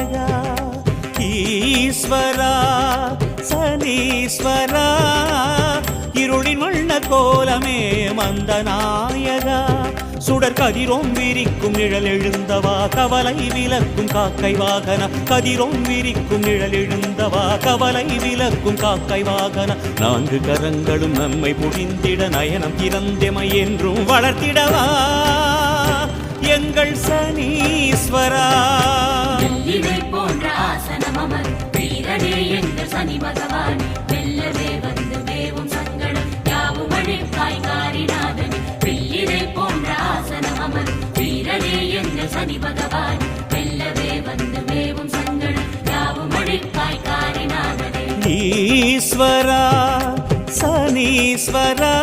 நாயகா ஈஸ்வரா சனீஸ்வரா இருளின் வண்ண கோலமே மந்த நாயகா சுடர் கதிரோம் விரிக்கும் நிழல் எழுந்தவா கவலை விலக்கும் காக்கை வாகன கதிரோம் விரிக்கும் நிழல் எழுந்தவா கவலை விலக்கும் காக்கை வாகன நான்கு கரங்களும் நம்மை புரிந்திட நயனம் திறந்தெமை என்றும் வளர்த்திடவா எங்கள் சனீஸ்வரா போன்ற ஆசனம் அமர் வீரனே எங்கள் சனி பகவான் வெல்லவே வந்து வேவும் சங்கடம் யாவும் அழிப்பாய் காரிநாதன் வெள்ளிரை போன்ற ஆசனம் அமர் வீரனே எங்கள் சனி பகவான் வெல்லவே வந்து வேவும் சங்கடம் யாவும் அழிப்பாய் காரிநாதனே ஈஸ்வரா சனீஸ்வரா